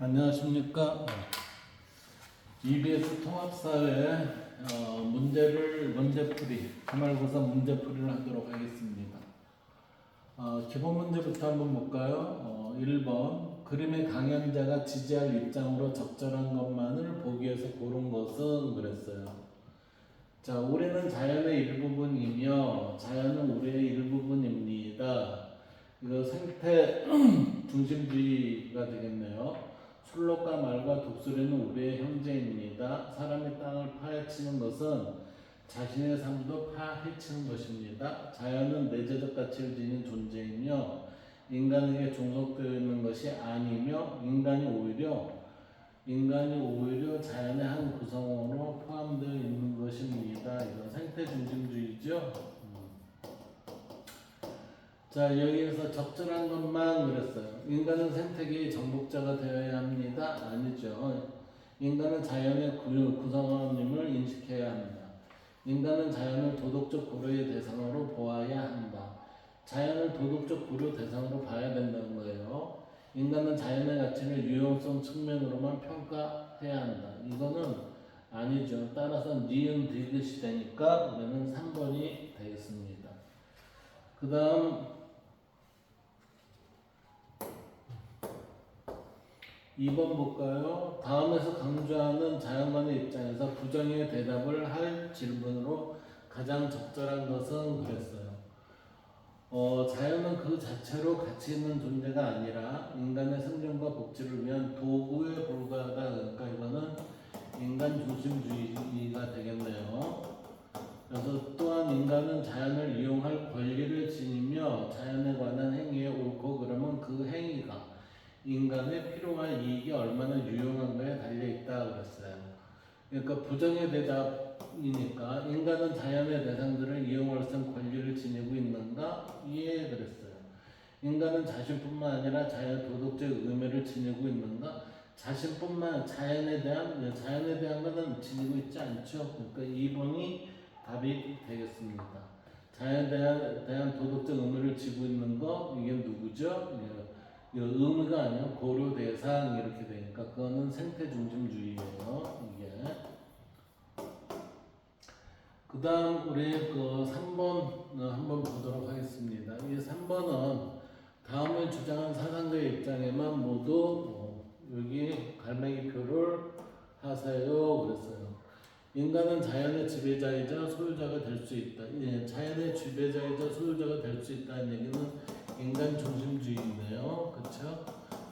안녕하십니까. EBS 통합사회 문제풀이, 기말고사 문제풀이를 하도록 하겠습니다. 기본 문제부터 한번 볼까요? 1번, 그림의 강연자가 지지할 입장으로 적절한 것만을 보기 위해서 고른 것은 그랬어요. 자, 우리는 자연의 일부분이며 자연은 우리의 일부분입니다. 이거 생태 중심주의가 되겠네요. 술록과 말과 독수리는 우리의 형제입니다. 사람이 땅을 파헤치는 것은 자신의 삶도 파헤치는 것입니다. 자연은 내재적 가치를 지닌 존재이며 인간에게 종속되어 있는 것이 아니며 인간이 오히려 자연의 한 구성원으로 포함되어 있는 것입니다. 이건 생태 중심주의죠. 자, 여기에서 적절한 것만 그랬어요. 인간은 생태계의 정복자가 되어야 합니다. 아니죠. 인간은 자연의 구성원임을 인식해야 합니다. 인간은 자연을 도덕적 고려의 대상으로 보아야 한다. 자연을 도덕적 고려 대상으로 봐야 된다는 거예요. 인간은 자연의 가치를 유용성 측면으로만 평가해야 한다. 이거는 아니죠. 따라서 니은 디귿이 되니까 우리는 3번이 되겠습니다. 그 다음 2번 볼까요? 다음에서 강조하는 자연관의 입장에서 부정의 대답을 할 질문으로 가장 적절한 것은 그랬어요. 자연은 그 자체로 가치 있는 존재가 아니라 인간의 생존과 복지를 위한 도구에 불과하다. 그러니까 이거는 인간 중심주의가 되겠네요. 그래서 또한 인간은 자연을 이용할 권리를 지니며 자연에 관한 행위에 옳고 그러면 그 행위가 인간의 필요한 이익이 얼마나 유용한가에 달려있다 그랬어요. 그러니까 부정의 대답이니까 인간은 자연의 대상들을 이용할 수 있는 권리를 지니고 있는가? 예, 그랬어요. 인간은 자신뿐만 아니라 자연 도덕적 의무를 지니고 있는가? 자연에 대한 것은 지니고 있지 않죠. 그러니까 2번이 답이 되겠습니다. 자연에 대한 도덕적 의무를 지고 있는 거 이게 누구죠? 의무가 아니라 고려 대상 이렇게 되니까 그거는 생태 중심주의예요. 이게. 그 다음 우리 그 3번 한번 보도록 하겠습니다. 이 3번은 다음을 주장한 사상가의 입장에만 모두 여기 갈매기표를 하세요 그랬어요. 인간은 자연의 지배자이자 소유자가 될 수 있다. 자연의 지배자이자 소유자가 될 수 있다는 얘기는 인간 중심주의인데요. 그렇죠?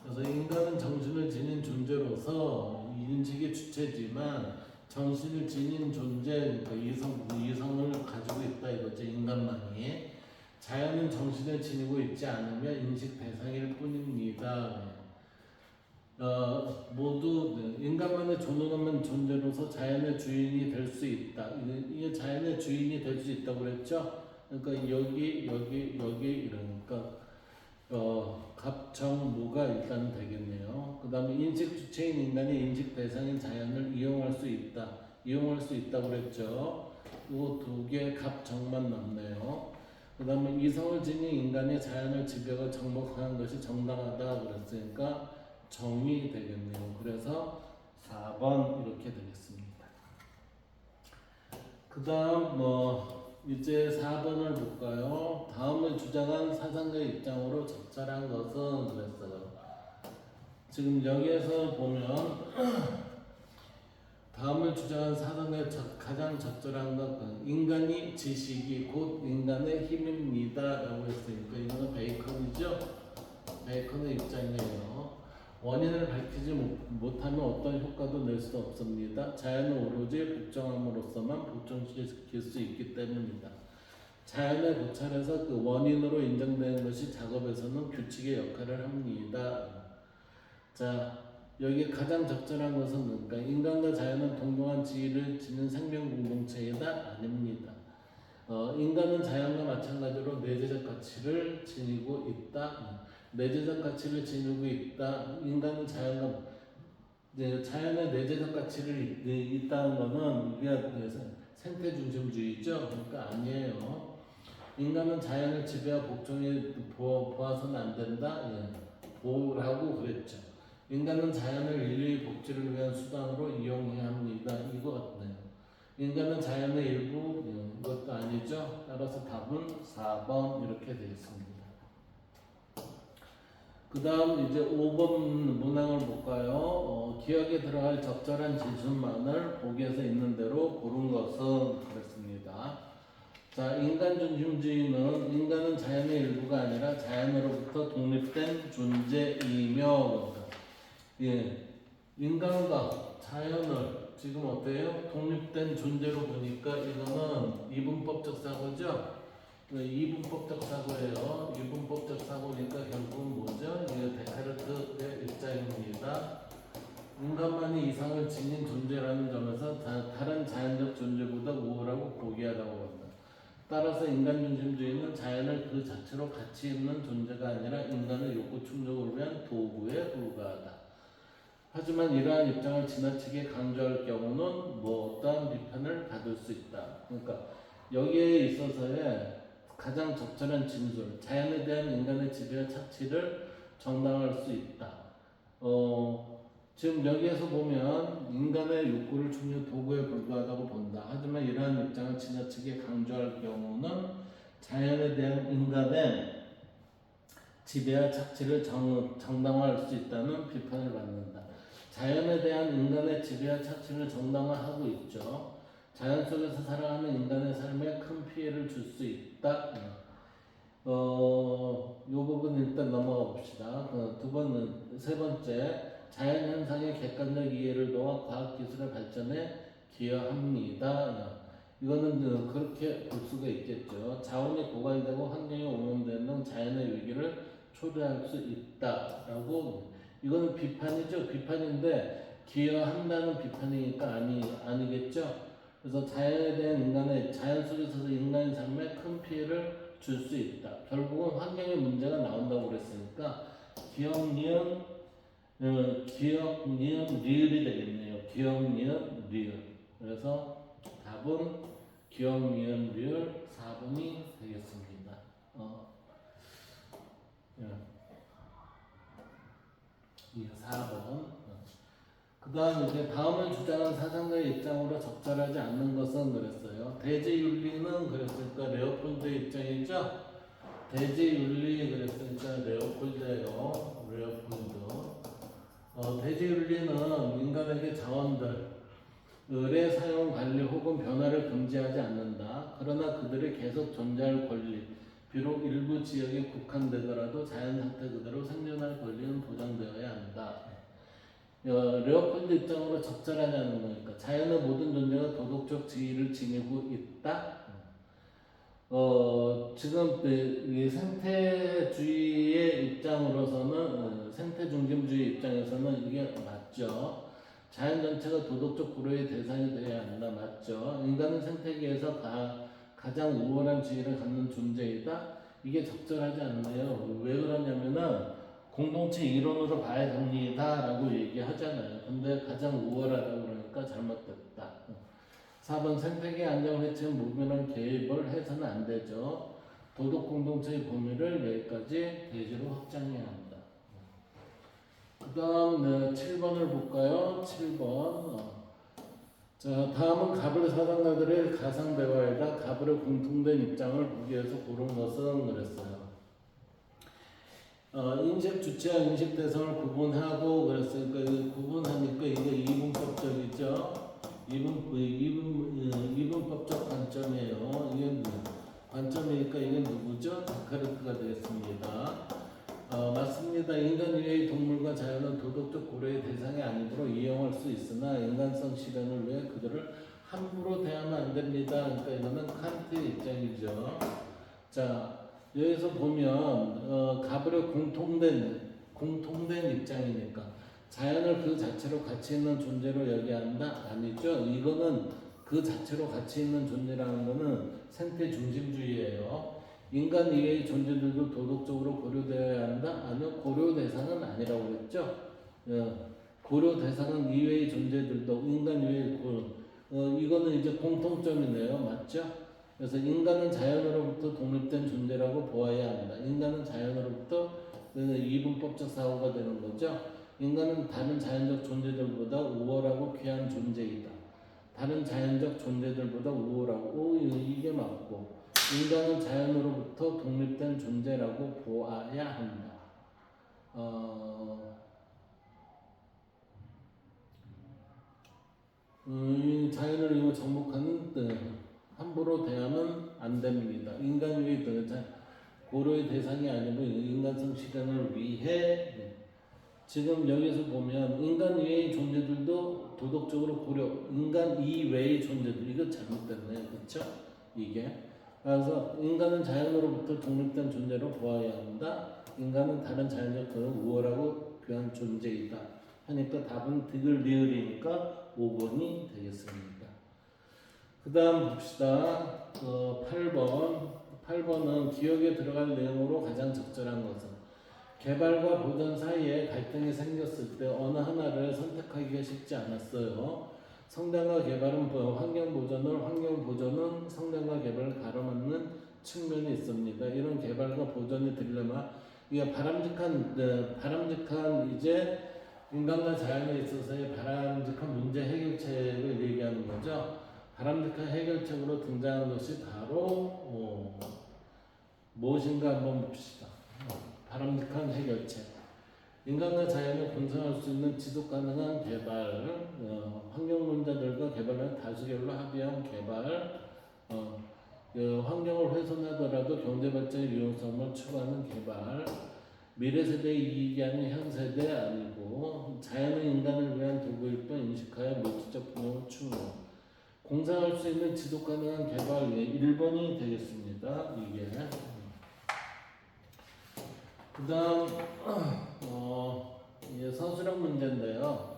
그래서 인간은 정신을 지닌 존재로서 인식의 주체지만 정신을 지닌 존재, 그러니까 이성을 가지고 있다 이거죠. 인간만이. 자연은 정신을 지니고 있지 않으며 인식 대상일 뿐입니다. 모두 인간만의 존엄 없는 존재로서 자연의 주인이 될 수 있다. 이게 자연의 주인이 될 수 있다고 그랬죠? 그러니까 여기 이러니까 갑정무가 일단 되겠네요. 그 다음에 인식 주체인 인간이 인식 대상인 자연을 이용할 수 있다고 그랬죠. 이 두 개 갑정만 남네요. 그 다음에 이성을 지닌 인간이 자연을 지배하고 정복하는 것이 정당하다 그랬으니까 정이 되겠네요. 그래서 4번 이렇게 되겠습니다. 그 다음 이제 4번을 볼까요? 다음을 주장한 사상가의 입장으로 적절한 것은 그랬어요. 지금 여기에서 보면 다음을 주장한 사상가의 가장 적절한 것은 인간이 지식이 곧 인간의 힘입니다 라고 했으니까 이거는 베이컨이죠? 베이컨의 입장이에요. 원인을 밝히지 못하면 어떤 효과도 낼 수 없습니다. 자연은 오로지 복종함으로써만 복종시킬 수 있기 때문입니다. 자연의 고찰에서 그 원인으로 인정되는 것이 작업에서는 규칙의 역할을 합니다. 자, 여기 가장 적절한 것은 그러니까 인간과 자연은 동등한 지위를 지닌 생명 공동체이다? 아닙니다. 인간은 자연과 마찬가지로 내재적 가치를 지니고 있다. 내재적 가치를 지니고 있다. 인간은 자연의 내재적 가치를 있다는 것은 이게 생태 중심주의죠. 그러니까 아니에요. 인간은 자연을 지배와 복종해 보아서는 안 된다. 보라고 그랬죠. 인간은 자연을 인류의 복지를 위한 수단으로 이용해야 합니다. 이거 같네요. 인간은 자연의 일부, 이것도 아니죠. 따라서 답은 4번 이렇게 되어 있습니다. 그 다음 이제 5번 문항을 볼까요? 기억에 들어갈 적절한 지순만을 보기에서 있는 대로 고른 것은 그렇습니다. 자, 인간 중심주의는 인간은 자연의 일부가 아니라 자연으로부터 독립된 존재이며, 예, 인간과 자연을 지금 어때요? 독립된 존재로 보니까 이거는 이분법적 사고죠. 이분법적 사고예요. 이분법적 사고니까 결국은 뭐죠? 이게 데카르트의 입장입니다. 인간만이 이상을 지닌 존재라는 점에서 다른 자연적 존재보다 우월하고 고귀하다고 합니다. 따라서 인간 중심주의는 자연을 그 자체로 가치 있는 존재가 아니라 인간의 욕구 충족을 위한 도구에 불과하다. 하지만 이러한 입장을 지나치게 강조할 경우는 뭐 어떠한 비판을 받을 수 있다. 그러니까 여기에 있어서의 가장 적절한 진술, 자연에 대한 인간의 지배와 착취를 정당화할 수 있다. 지금 여기에서 보면 인간의 욕구를 충족 도구에 불과하다고 본다. 하지만 이러한 입장을 지나치게 강조할 경우는 자연에 대한 인간의 지배와 착취를 정당화할 수 있다는 비판을 받는다. 자연에 대한 인간의 지배와 착취를 정당화하고 있죠. 자연 속에서 살아가는 인간의 삶에 큰 피해를 줄 수 있다. 요 부분 일단 넘어가 봅시다. 세 번째, 자연 현상의 객관적 이해를 도와 과학기술의 발전에 기여합니다. 이거는 그렇게 볼 수가 있겠죠. 자원이 고갈되고 환경이 오염되는 등 자연의 위기를 초래할 수 있다라고. 이거는 비판이죠. 비판인데 기여한다는 비판이니까 아니겠죠. 그래서 자연에 대한 자연 속에서 인간의 삶에 큰 피해를 줄 수 있다. 결국은 환경에 문제가 나온다고 그랬으니까 기억, 니은, 리을이 되겠네요. 기억, 니은, 리을. 그래서 답은 기억, 니은, 리을 4번이 되겠습니다. 이 4번. 그 다음 이제 다음을 주장한 사상가의 입장으로 적절하지 않는 것은 그랬어요. 대지윤리는 그랬으니까 레오폴드의 입장이죠. 대지윤리 그랬으니까 레오폴드예요. 레오폴드. 대지윤리는 인간에게 자원들의 사용 관리 혹은 변화를 금지하지 않는다. 그러나 그들이 계속 존재할 권리, 비록 일부 지역에 국한되더라도 자연 상태 그대로 생존할 권리는 보장되어야 한다. 레오폴드 입장으로 적절하냐는 거니까 자연의 모든 존재가 도덕적 지위를 지니고 있다. 지금 이 생태주의의 입장으로서는 생태 중심주의 입장에서는 이게 맞죠. 자연 전체가 도덕적 고려의 대상이 되어야 한다. 맞죠. 인간은 생태계에서 가장 우월한 지위를 갖는 존재이다. 이게 적절하지 않네요. 왜 그러냐면은 공동체 이론으로 봐야 됩니다 라고 얘기하잖아요. 근데 가장 우월하다고 그러니까 잘못됐다. 4번 생태계 안정 회칙 무분한 개입을 해서는 안 되죠. 도덕 공동체의 범위를 여기까지 대지로 확장해야 합니다. 그 다음 7번을 볼까요? 7번. 자, 다음은 가불 사상가들의 가상 대화에다 가불의 공통된 입장을 보기 위해서 고른 것은 그랬어요. 인식 주체와 인식 대상을 구분하고 그랬으니까 구분하니까 이게 이분법적이죠. 이분법적 관점이에요. 이게 관점이니까 이게 누구죠? 데카르트가 되겠습니다. 맞습니다. 인간 이외의 동물과 자연은 도덕적 고려의 대상이 아니므로 이용할 수 있으나 인간성 실현을 위해 그들을 함부로 대하면 안 됩니다. 그러니까 이거는 칸트의 입장이죠. 자, 여기서 보면 가불의 공통된 입장이니까 자연을 그 자체로 가치 있는 존재로 여겨야 한다? 아니죠. 이거는 그 자체로 가치 있는 존재라는 거는 생태 중심주의예요. 인간 이외의 존재들도 도덕적으로 고려되어야 한다? 아니요. 고려 대상은 아니라고 그랬죠. 고려 대상은 이외의 존재들도 인간 이외의 이거는 이제 공통점이네요. 맞죠? 그래서 인간은 자연으로부터 독립된 존재라고 보아야 한다. 인간은 자연으로부터 이분법적 사고가 되는 거죠. 인간은 다른 자연적 존재들보다 우월하고 귀한 존재이다. 다른 자연적 존재들보다 우월하고 이게 맞고 인간은 자연으로부터 독립된 존재라고 보아야 한다. 자연을 이고 정복하는 함부로 대하면 안 됩니다. 인간 위의 고려의 대상이 아니고 인간성 실현을 위해 지금 여기서 보면 인간 이외의 존재들도 도덕적으로 고려, 인간 이외의 존재들 이거 잘못됐네요, 그렇죠? 이게 그래서 인간은 자연으로부터 독립된 존재로 보아야 한다. 인간은 다른 자연적 더 우월하고 귀한 존재이다. 하니까 답은 득을 리을이니까 5번이 되겠습니다. 그 다음 봅시다. 8번은 기억에 들어갈 내용으로 가장 적절한 것은 개발과 보전 사이에 갈등이 생겼을 때 어느 하나를 선택하기가 쉽지 않았어요. 성장과 개발은 환경 보전은 성장과 개발을 가로막는 측면이 있습니다. 이런 개발과 보전의 딜레마, 이게 바람직한 이제 인간과 자연에 있어서의 바람직한 문제 해결책을 얘기하는 거죠. 바람직한 해결책으로 등장한 것이 바로 무엇인가 한번 봅시다. 바람직한 해결책. 인간과 자연을 공존할 수 있는 지속 가능한 개발, 환경 문제들과 개발을 다수결로 합의한 개발, 환경을 훼손하더라도 경제 발전의 유용성을 추구하는 개발, 미래 세대의 이익이 아닌 현 세대 아니고 자연은 인간을 위한 도구일 뿐 인식하여 물질적 분용을 추구하고 공상할 수 있는 지속 가능한 개발 1번이 되겠습니다. 이게. 그 다음 서술형 문제인데요.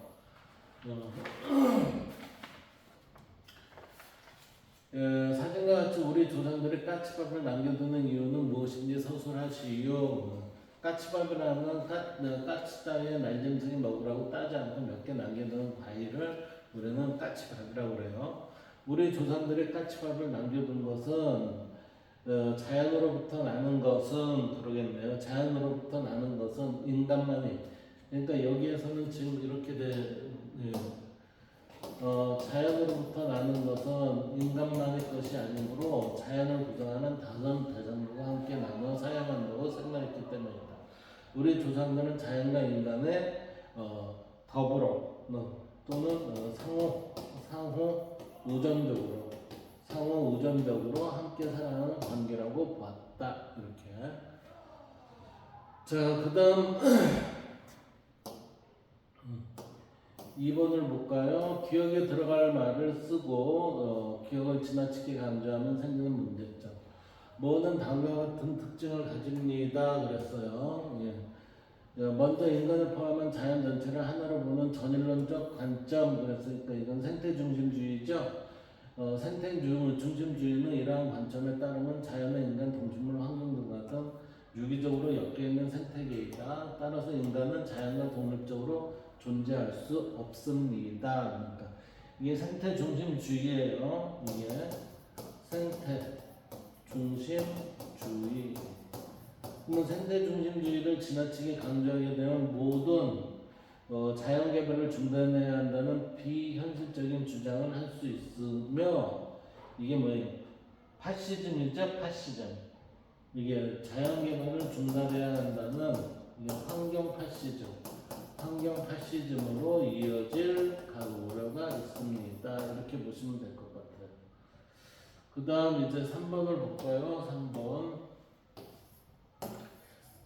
사진과 같이 우리 조상들이 까치밥을 남겨두는 이유는 무엇인지 서술하시오. 까치밥이라는 까치 따위의 날짐승이 먹으라고 따지 않고 몇 개 남겨두는 과일을 우리는 까치밥이라고 그래요. 우리 조상들이 까치밥을 남겨둔 것은 자연으로부터 나는 것은 그러겠네요. 자연으로부터 나는 것은 인간만이, 그러니까 여기에서는 지금 이렇게 자연으로부터 나는 것은 인간만의 것이 아니므로 자연을 구성하는 다른 대상들과 함께 나눠 사용한다고 생각했기 때문이다. 우리 조상들은 자연과 인간의 더불어 또는 상호 우전적으로 함께 살아가는 관계라고 보았다. 이렇게. 자, 그 다음 2번을 볼까요? 기억에 들어갈 말을 쓰고 기억을 지나치게 강조하면 생기는 문제점. 뭐는 다음과 같은 특징을 가집니다. 그랬어요. 먼저 인간을 포함한 자연 전체를 하나로 보는 전일론적 관점. 그랬으니까 이건 생태중심주의죠. 생태중심주의는 이러한 관점에 따르면 자연의 인간 동식물 환경 등 같은 유기적으로 엮여있는 생태계이다. 따라서 인간은 자연과 독립적으로 존재할 수 없습니다. 그러니까 이게 생태중심주의예요. 이게 생태중심주의. 그러면 생태중심주의를 지나치게 강조하게 되면 모든 자연 개발을 중단해야 한다는 비현실적인 주장을 할 수 있으며 이게 뭐예요? 파시즘이죠, 파시즘. 이게 자연 개발을 중단해야 한다는 이게 환경 파시즘으로 이어질 우려가 있습니다. 이렇게 보시면 될 것 같아요. 그 다음 이제 3번을 볼까요?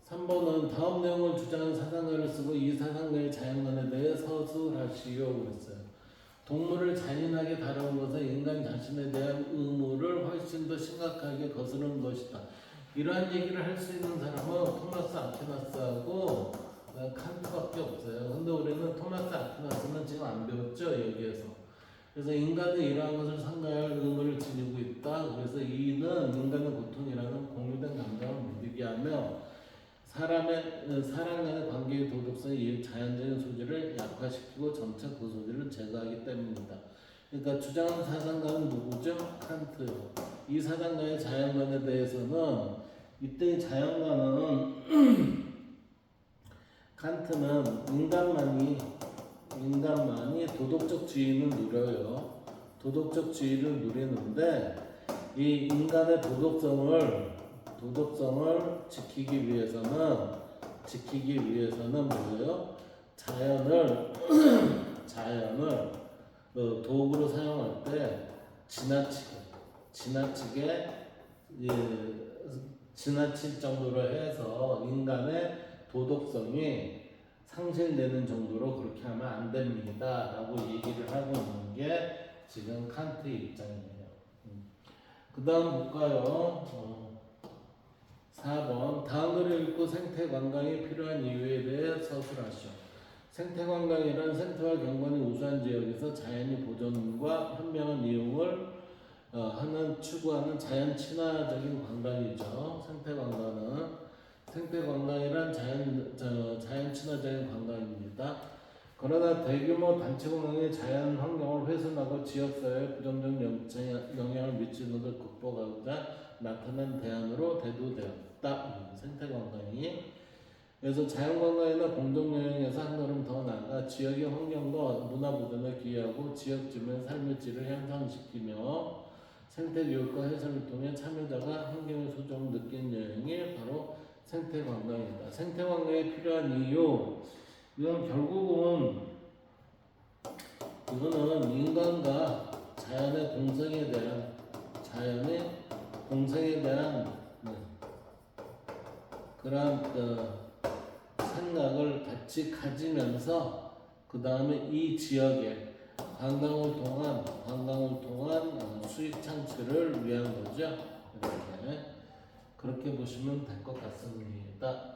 3번은 다음 내용을 주장하는 사상가를 쓰고 이 사상가의 자연관에 대해 서술하시오. 그랬어요. 동물을 잔인하게 다루는 것은 인간 자신에 대한 의무를 훨씬 더 심각하게 거스르는 것이다. 이러한 얘기를 할 수 있는 사람은 토마스 아퀴나스하고 칸트밖에 없어요. 근데 우리는 토마스 아퀴나스는 지금 안 배웠죠, 여기에서. 그래서 인간은 이러한 것을 상가할 의무를 지니고 있다. 그래서 이는 인간의 고통이라는 공유된 감정을 못 이기게 하며 사람 간의 관계의 도덕성의 자연적인 소질을 약화시키고 점차 그 소질을 제거하기 때문이다. 그러니까 주장하는 사상가는 누구죠? 칸트요. 이 사상가의 자연관에 대해서는 이때의 자연관은 칸트는 인간만이 도덕적 지위를 누려요. 도덕적 지위를 누리는데 이 인간의 도덕성을 지키기 위해서는 뭐예요? 자연을 도구로 사용할 때 지나치게 지나칠 정도로 해서 인간의 도덕성이 상실되는 정도로 그렇게 하면 안 됩니다 라고 얘기를 하고 있는 게 지금 칸트의 입장이에요. 그 다음 볼까요? 4번 다음 글을 읽고 생태 관광이 필요한 이유에 대해 서술하시오. 생태 관광이란 생태와 경관이 우수한 지역에서 자연의 보존과 현명한 이용을 추구하는 자연 친화적인 관광이죠. 생태 관광이란 자연 친화적인 관광입니다. 그러나 대규모 단체 관광이 자연 환경을 훼손하고 지역사회에 부정적 영향을 미치는 것을 극복하고자 나타난 대안으로 대두되었다. 생태 관광이. 그래서 자연 관광이나 공동 여행에서 한 걸음 더 나아가 지역의 환경과 문화 보존에 기여하고 지역 주민 삶의 질을 향상시키며 생태 교육과 해설을 통해 참여자가 환경의 소중함을 느낀 여행이 바로 생태 관광이다. 생태 관광이 필요한 이유, 이건 결국은 이거는 인간과 자연의 공생에 대한 그런 생각을 같이 가지면서 그 다음에 이 지역에 관광을 통한 수익 창출을 위한 거죠. 그렇게 보시면 될 것 같습니다.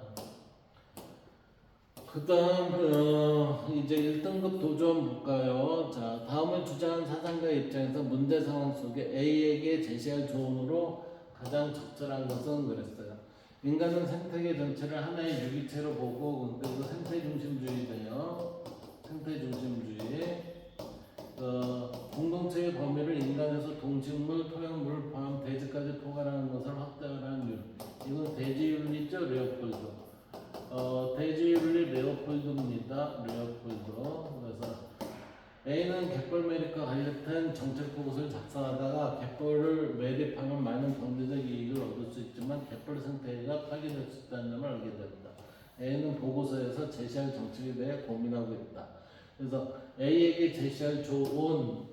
그 다음 이제 1등급 도전 볼까요? 자, 다음을 주장한 사상가의 입장에서 문제 상황 속에 A에게 제시할 조언으로 가장 적절한 것은 그랬어요. 인간은 생태계 전체를 하나의 유기체로 보고 그래서 생태 중심주의네요. 생태 중심주의. 공동체의 범위를 인간에서 동식물, 토양물을 포함 대지까지 포괄하는 것을 확대하라는 윤리. 이건 대지윤리죠, 레오폴드. 대지윤리 레오폴드입니다. 그래서 A는 갯벌 매립과 관련된 정책 보고서를 작성하다가 갯벌을 매립하면 많은 경제적 이익을 얻을 수 있지만 갯벌 생태계가 파괴될 수 있다는 점을 알게 됩니다. A는 보고서에서 제시할 정책에 대해 고민하고 있다. 그래서 A에게 제시할 조언,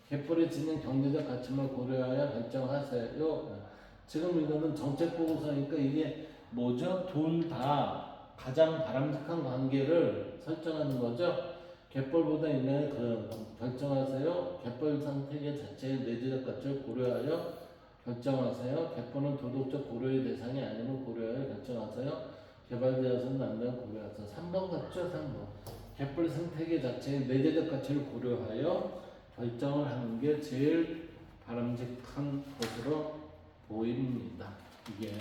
갯벌에 지닌 경제적 가치를 고려하여 결정하세요. 지금 이거는 정책 보고서니까 이게 뭐죠? 둘 다 가장 바람직한 관계를 설정하는 거죠. 갯벌보다 인간을 결정하세요. 갯벌 생태계 자체의 내재적 가치를 고려하여 결정하세요. 갯벌은 도덕적 고려의 대상이 아니면 고려하여 결정하세요. 개발되어서는 안 되면 고려하세요. 3번 같죠? 3번. 갯벌 생태계 자체의 내재적 가치를 고려하여 결정을 하는 게 제일 바람직한 것으로 보입니다. 이게.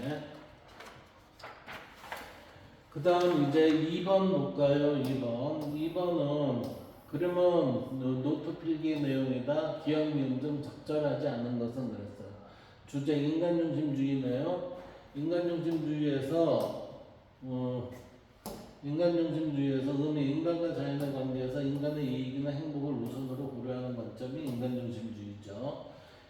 그 다음 이제 2번 볼까요? 2번은 그러면 노트 필기 내용이다. 기억, 미음 등 적절하지 않은 것은 그랬어요. 주제 인간중심주의네요. 인간중심주의에서 인간과 자연의 관계에서 인간의 이익이나 행복을 우선으로 고려하는 관점이 인간중심주의죠.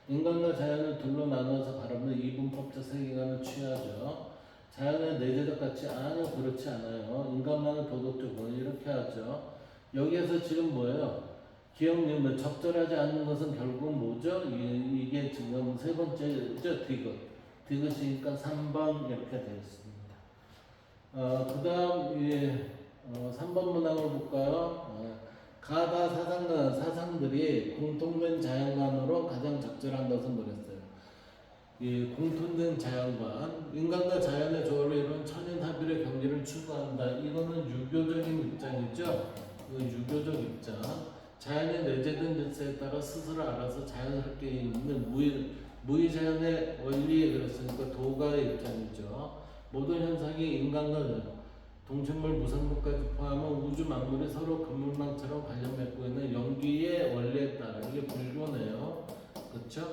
인간과 자연을 둘로 나눠서 바라보는 이분법적 세계관을 취하죠. 자연의 내재적 가치 아니요, 그렇지 않아요. 인간만의 도덕적 권위 이렇게 하죠. 여기에서 지금 뭐예요? 기억력 적절하지 않는 것은 결국은 뭐죠? 이게 지금 세 번째죠. 디귿이니까 3번 이렇게 되겠습니다. 그 다음 3번 문항을 볼까요? 가다 사상들이 공통된 자연관으로 가장 적절한 것은 그랬어요. 공통된 자연관, 인간과 자연의 조화를 이루는 천연합일의 경지를 추구한다. 이거는 유교적인 입장이죠. 유교적 입장. 자연의 내재된 질서에 따라 스스로 알아서 자연스럽게 있는 무의자연의 원리에 그랬으니까 도가의 입장이죠. 모든 현상이 인간과 동식물, 무생물까지 포함한 우주 만물이 서로 그물망처럼 관련 맺고 있는 연기의 원리에 따라 이게 불교네요. 그렇죠?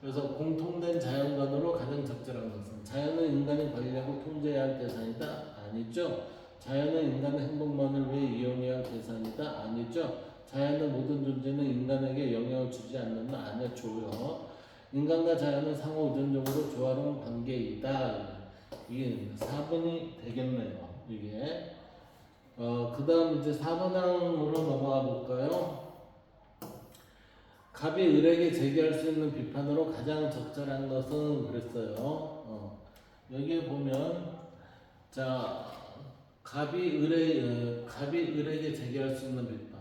그래서 공통된 자연관으로 가장 적절한 것은 자연은 인간이 관리하고 통제해야 할 대상이다? 아니죠. 자연은 인간의 행복만을 위해 이용해야 할 대상이다? 아니죠. 자연의 모든 존재는 인간에게 영향을 주지 않는 안에 줘요. 인간과 자연은 상호 의존적으로 조화로운 관계이다. 이게 4번이 되겠네요. 이게 그 다음 이제 4번항으로 넘어가 볼까요? 갑이 을에게 제기할 수 있는 비판으로 가장 적절한 것은 그랬어요. 여기에 보면 자 갑이 을에게 제기할 수 있는 비판.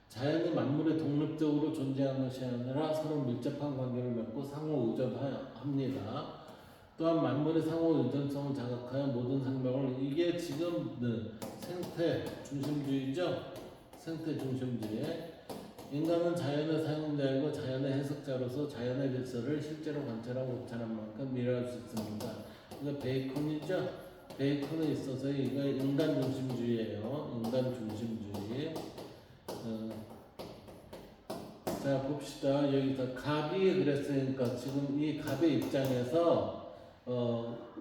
자연이 만물에 독립적으로 존재하는 것이 아니라 서로 밀접한 관계를 맺고 상호 의존합니다. 또한 만물의 상호 의존성을 자각하여 모든 생명을 이게 지금 생태 중심주의죠. 생태 중심주의. 인간은 자연의 사용자이고 자연의 해석자로서 자연의 질서를 실제로 관찰하고 관찰한 만큼 이해할 수 있습니다. 이거 베이컨이죠. 베이컨에 있어서 이거 인간 중심주의예요. 인간 중심주의. 자 봅시다. 여기서 갑이 그랬으니까 지금 이 갑의 입장에서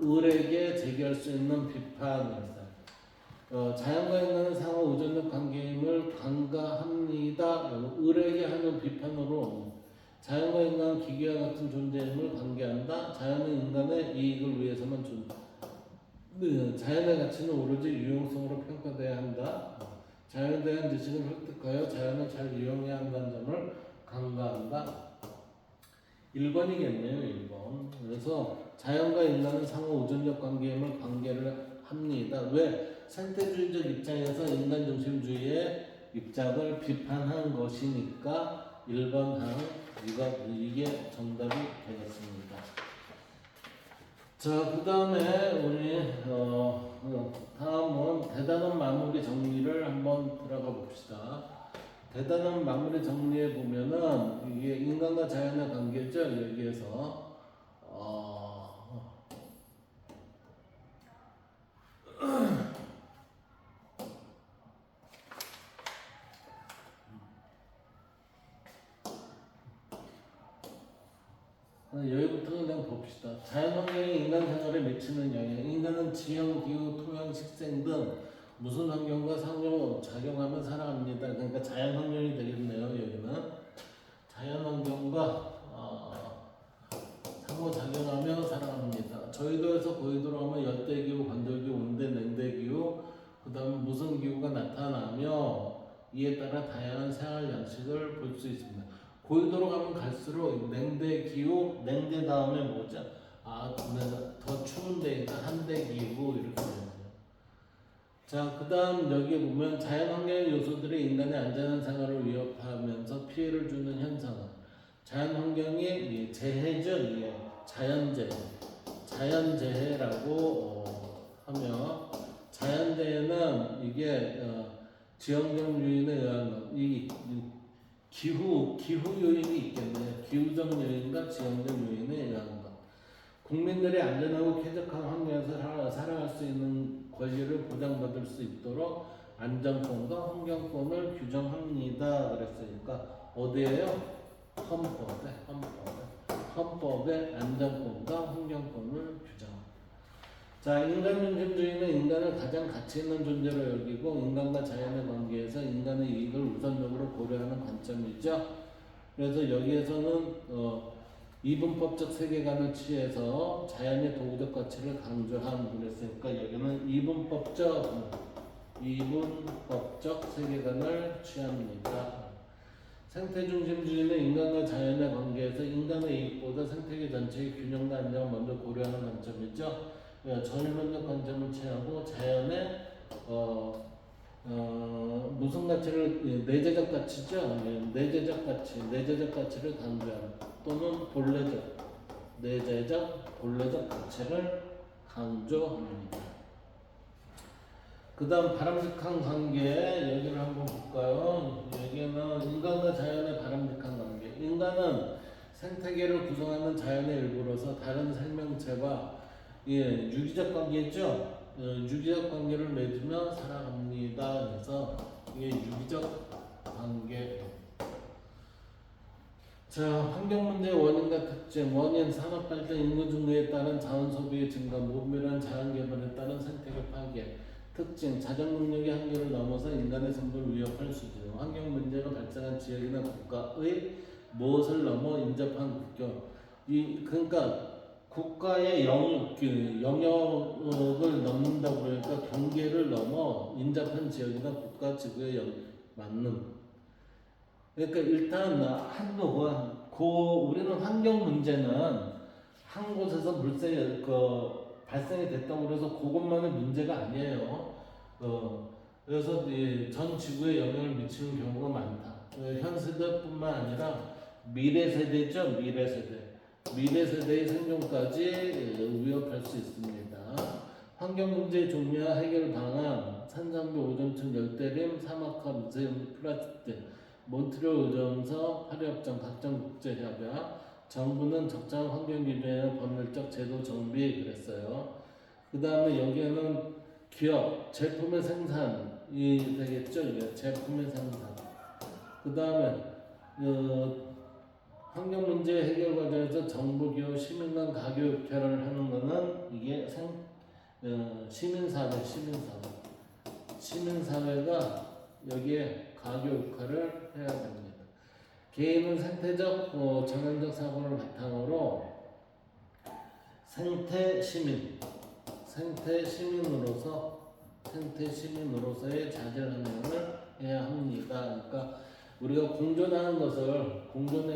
을에게 제기할 수 있는 비판을 자연과 인간은 상호 의존적 관계임을 간과합니다. 을에게 하는 비판으로 자연과 인간은 기계와 같은 존재임을 관계한다. 자연은 인간의 이익을 위해서만 자연의 가치는 오로지 유용성으로 평가돼야 한다. 자연에 대한 지식을 획득하여 자연을 잘 이용해야 한다는 점을 간과한다. 1번이겠네요. 1번. 그래서 자연과 인간은 상호 의존적 관계임을 관계를 합니다. 왜? 생태주의적 입장에서 인간 중심주의의 입장을 비판한 것이니까 1번 항 이게 정답이 되겠습니다. 자, 그 다음에 우리 다음은 대단한 마무리 정리를 한번 들어가 봅시다. 대단한 마무리 정리해 보면은 이게 인간과 자연의 관계죠. 여기에서 여기부터 그냥 봅시다. 자연환경이 인간 생활에 미치는 영향. 인간은 지형, 기후, 토양, 식생 등 무슨 환경과 상호작용하며 살아갑니다. 그러니까 자연환경이 되겠네요. 여기는 자연환경과 상호작용하며 살아갑니다. 저희도에서 고위도로 하면 열대기후, 건조기후, 온대, 냉대기후, 그 다음에 무슨 기후가 나타나며 이에 따라 다양한 생활 양식을 볼 수 있습니다. 고위도로 가면 갈수록 냉대 기후, 냉대 다음에 뭐죠? 더 추운 데니까 한대 기후 이렇게 되죠. 자, 그 다음 여기 보면 자연환경의 요소들이 인간의 안전한 생활을 위협하면서 피해를 주는 현상은 자연환경이 재해죠. 이게 자연재해라고 하며 자연재해는 이게 지형적 요인에 의한 것, 기후 요인이 있겠네요. 기후적 요인과 지형적 요인에 의한 것. 국민들이 안전하고 쾌적한 환경에서 살아갈 수 있는 권리를 보장받을 수 있도록 안전권과 환경권을 규정합니다. 그랬으니까 어디에요? 헌법에 안전권과 환경권을 규정합니다. 자, 인간 중심주의는 인간을 가장 가치 있는 존재로 여기고 인간과 자연의 관계에서 인간의 이익을 우선적으로 고려하는 관점이죠. 그래서 여기에서는 이분법적 세계관을 취해서 자연의 도구적 가치를 강조한 그랬으니까 여기는 이분법적 세계관을 취합니다. 생태중심주의는 인간과 자연의 관계에서 인간의 이익보다 생태계 전체의 균형과 안정을 먼저 고려하는 관점이죠. 전일론적 관점을 취하고 자연의 무슨 가치를 내재적 가치죠. 내재적 가치를 강조하는 또는 본래적 가치를 강조합니다. 그 다음 바람직한 관계 여기를 한번 볼까요? 여기는 인간과 자연의 바람직한 관계. 인간은 생태계를 구성하는 자연의 일부로서 다른 생명체와 유기적 관계죠. 유기적 관계를 맺으며 살아갑니다. 그래서 이게 유기적 관계. 자, 환경 문제의 원인과 특징. 원인, 산업 발전, 인구 증가에 따른 자원 소비의 증가, 무분별한 자연 개발에 따른 생태계 파괴. 특징, 자정 능력의 한계를 넘어서 인간의 생존을 위협할 수준, 환경 문제가 발생한 지역이나 국가의 무엇을 넘어 인접한 국경. 그러니까 국가의 영역을 넘는다고 그러니까 경계를 넘어 인접한 지역이나 국가 지구에 맞는. 그러니까 일단 우리는 환경 문제는 한 곳에서 발생이 됐다고 그래서 그것만의 문제가 아니에요. 그래서 전 지구에 영향을 미치는 경우가 많다. 현 세대뿐만 아니라 미래 세대죠, 미래 세대의 생존까지 위협할 수 있습니다. 환경 문제 종류와 해결 방안, 산장비, 오존층, 열대림, 사막화, 미세먼지, 플라스틱, 몬트리올 의정서, 파리협정, 각종 국제협약, 정부는 적정한 환경 기준에 법률적 제도 정비 그랬어요. 그 다음에 여기에는 기업, 제품의 생산이 되겠죠. 이게 제품의 생산. 그 다음에 환경 문제 해결 과정에서 정부, 기업, 시민 간 가교 역할을 하는 거는 이게 시민사회가 여기에 가교 역할을 해야 됩니다. 개인은 생태적, 정연적 사고를 바탕으로 생태 시민으로서의 자질 행동을 해야 합니다. 그러니까 우리가 공존해야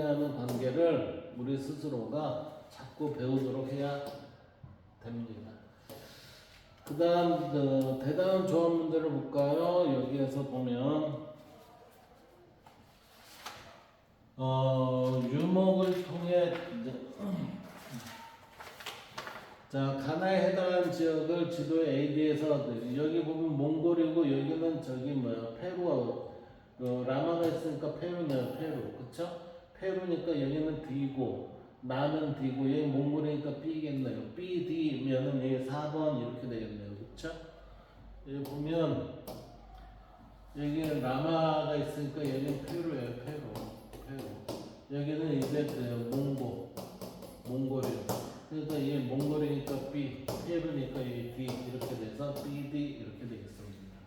하는 관계를 우리 스스로가 자꾸 배우도록 해야 됩니다. 그 다음 대단한 조합 문제를 볼까요? 여기에서 보면 유목을 통해 자, 가나에 해당하는 지역을 지도에 AD에서 여기 보면 몽골이고 여기는 페루. 라마가 있으니까 페루네요. 그쵸? 페루니까 여기는 D고 나는 D고 여기 몽골이니까 B겠네요. B, D면은 여기 4번 이렇게 되겠네요. 그쵸? 여기 보면 여기 라마가 있으니까 여기는 페루예요. 페루. 여기는 이제 몽골이에요. 그러니까 이게 몽골이니까 B, 페루니까 이 D 이렇게 돼서 BD 이렇게 되겠습니다.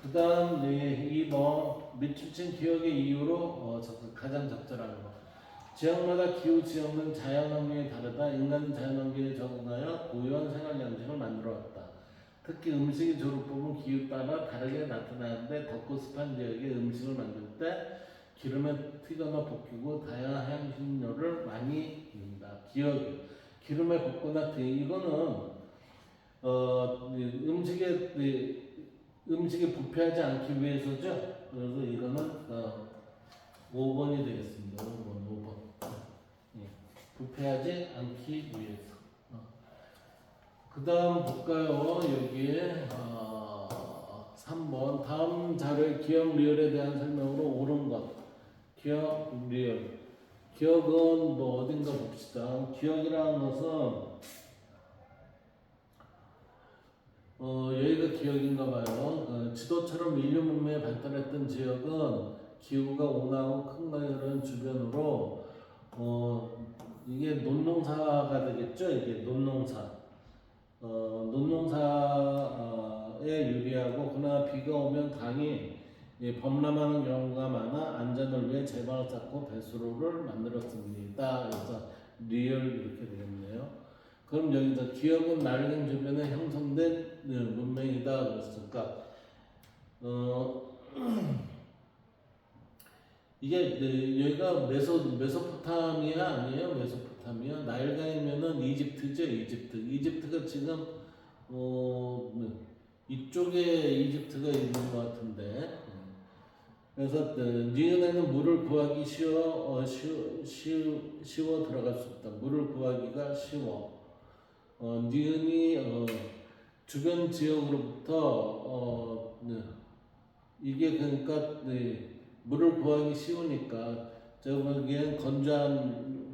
그 다음 2번 밑줄친 기억의 이유로 가장 적절한 거. 지역마다 기후 지역은 자연환경이 다르다. 인간은 자연환경에 적응하여 고유한 생활 양식을 만들어왔다. 특히 음식의 조리법은 기후에 따라 다르게 나타나는데 덥고 습한 지역에 음식을 만들 때 기름에 튀거나 볶이고 다양한 향신료를 많이 넣는다. 기름에 볶거나 이거는 음식에 부패하지 않기 위해서죠. 그래서 이거는 5번이 되겠습니다. 5번. 예. 부패하지 않기 위해서. 그 다음 볼까요? 여기에 3번 다음 자료의 기억 리얼에 대한 설명으로 옳은 것. 기억 리얼. 기억은 어딘가 봅시다. 기억이라는 것은 여기가 기억인가 봐요. 지도처럼 인류 문명이 발달했던 지역은 기후가 온화하고 큰 강이 흐르는 주변으로 이게 논농사가 되겠죠. 이게 논농사에 유리하고 그러나 비가 오면 강이 범람하는 경우가 많아 안전을 위해 제방을 쌓고 배수로를 만들었습니다. 그래서 리얼 이렇게 되겠네요. 그럼 여기서 기억은 나일강 주변에 형성된 문명이다 그랬으니까 이게 여기가 메소포타미아 아니에요? 메소포타미아 나일강이면은 이집트죠. 이집트가 지금 이쪽에 이집트가 있는 것 같은데 그래서 니은에는 물을 구하기 쉬워 들어갈 수 있다. 물을 구하기가 쉬워. 니은이 주변 지역으로부터 이게 그러니까 물을 구하기 쉬우니까 저기엔 건조한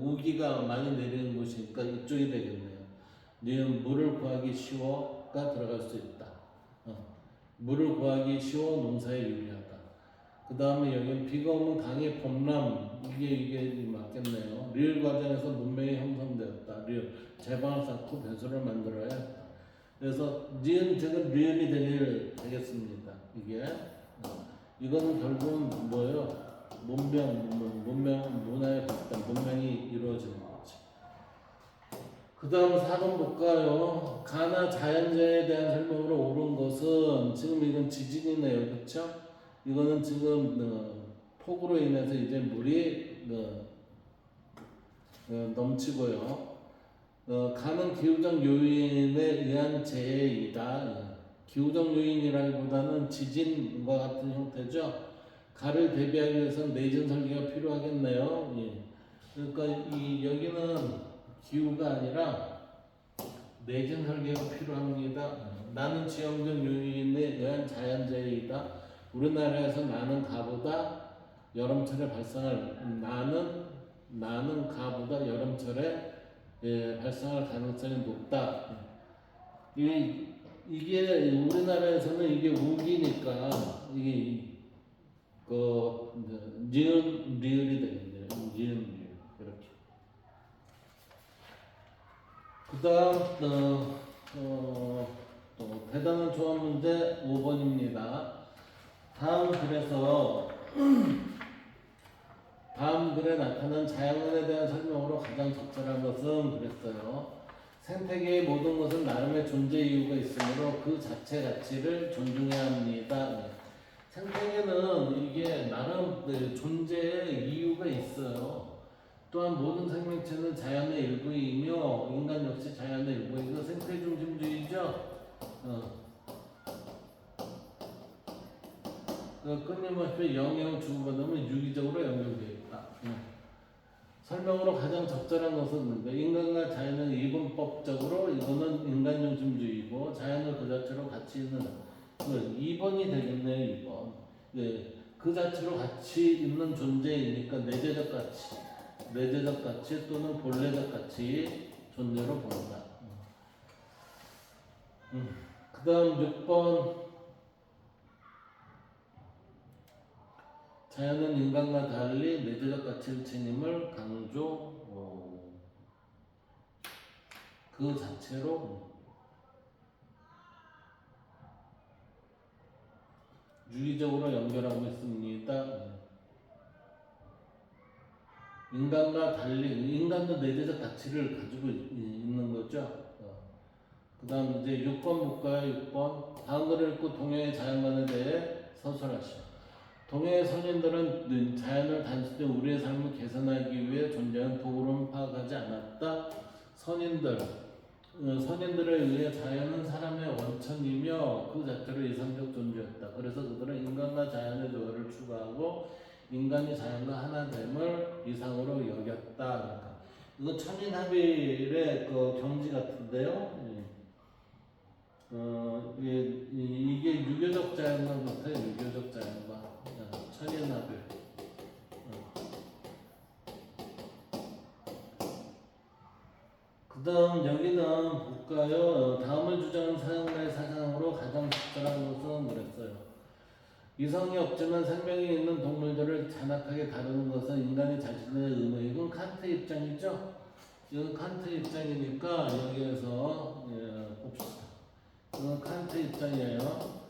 우기가 많이 내리는 곳이니까 이쪽이 되겠네요. 니은 물을 구하기 쉬워가 들어갈 수 있다. 물을 구하기 쉬워 농사에 유리하다. 그 다음에 여기는 비가 오면 강의 범람 이게 맞겠네요. 리을 과정에서 문명이 형성되었다. 리을 제방을 쌓고 배수를 만들어야 했다. 그래서 지금 리을이 되겠습니다. 이게 이거는 결국은 뭐예요? 문명 문화의 발달, 문명이 이루어지는 거지. 그 다음 4번 볼까요? 가나 자연재해에 대한 설명으로 옳은 것은 지금 이건 지진이네요, 그렇죠? 이거는 지금 폭우로 인해서 이제 물이 넘치고요. 가는 기후적 요인에 의한 재해이다. 기후적 요인이라기보다는 지진과 같은 형태죠. 가를 대비하기 위해서는 내진 설계가 필요하겠네요. 예. 그러니까 여기는 기후가 아니라 내진 설계가 필요합니다. 나는 지형적 요인에 의한 자연재해이다. 우리나라에서 나는 가보다 여름철에 발생할 나는 가보다 여름철에 발생할 가능성이 높다. 이게 우리나라에서는 이게 우기니까 이게 니은 리을이 되겠네요. 니은 리을 이렇게. 그다음 또 대단한 조합 문제 5번입니다. 다음 글에 나타난 자연에 대한 설명으로 가장 적절한 것은 그랬어요. 생태계의 모든 것은 나름의 존재 이유가 있으므로 그 자체 가치를 존중해야 합니다. 생태계는 이게 나름 존재의 이유가 있어요. 또한 모든 생명체는 자연의 일부이며 인간 역시 자연의 일부. 이거 생태 중심주의죠. 끊임없이 영향을 주고받으면 유기적으로 연결되어 있다. 설명으로 가장 적절한 것은 인간과 자연은 이분법적으로 이거는 인간 중심주의고 자연을 그 자체로 가치 있는 2번이 되겠네요. 2번. 네, 그 자체로 가치 있는 존재이니까 내재적 가치 또는 본래적 가치 존재로 본다. 그 다음 6번. 자연은 인간과 달리 내재적 가치를 지님을 강조 그 자체로 유기적으로 연결하고 있습니다. 인간과 달리 인간도 내재적 가치를 가지고 있는 거죠. 그 다음 이제 6번 볼까요? 6번. 다음 글을 읽고 동해의 자연관에 대해 서술하시오. 동해의 선인들은 자연을 단순히 우리의 삶을 개선하기 위해 존재하는 도구로는 파악하지 않았다. 선인들에 의해 자연은 사람의 원천이며 그 자체로 이상적 존재였다. 그래서 그들은 인간과 자연의 조화를 추구하고 인간이 자연과 하나됨을 이상으로 여겼다. 이거 천인합일의 경지 같은데요. 이게 유교적 자연관 같아요. 유교적 자연관. 천인합일. 그 다음 여기는 볼까요? 다음을 주장하는 사상가의 사상으로 가장 적절한 것은 그랬어요. 이성이 없지만 생명이 있는 동물들을 잔악하게 다루는 것은 인간이 자신의 의무. 이건 칸트 입장이죠? 이건 칸트 입장이니까 여기에서 봅시다. 이건 칸트 입장이에요.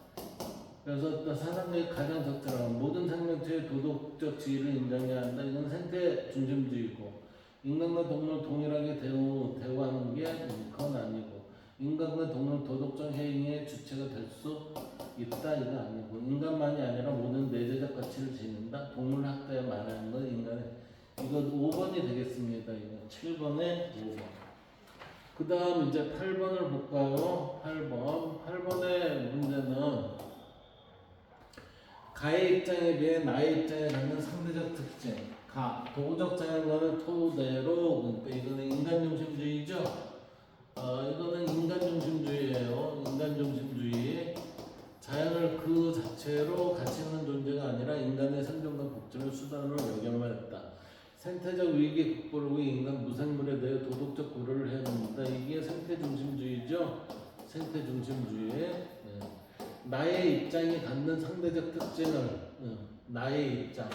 그래서 사상가의 가장 적절한 모든 생명체의 도덕적 지위를 인정해야 한다. 이건 생태 중심주의고. 인간과 동물 동일하게 대우하는 게 그건 아니고 인간과 동물 도덕적 행위의 주체가 될 수 있다 이거 아니고 인간만이 아니라 모든 내재적 가치를 지닌다. 동물 학대에 말하는 건 인간의 이거 5번이 되겠습니다. 이거 7번에 5번. 그 다음 이제 8번을 볼까요? 8번의 문제는 가의 입장에 비해 나의 입장에 갖는 상대적 특징. 도구적 자연관을 토대로, 그러니까 이거는 인간중심주의죠. 이거는 인간중심주의예요. 인간중심주의. 자연을 그 자체로 가치 있는 존재가 아니라 인간의 생존과 복제를 수단으로 여겨야했다. 생태적 위기 극복을 위해 인간 무생물에 대해 도덕적 고려를 해야 됩니다. 이게 생태중심주의죠. 생태중심주의. 나의 입장이 갖는 상대적 특징을 나의 입장.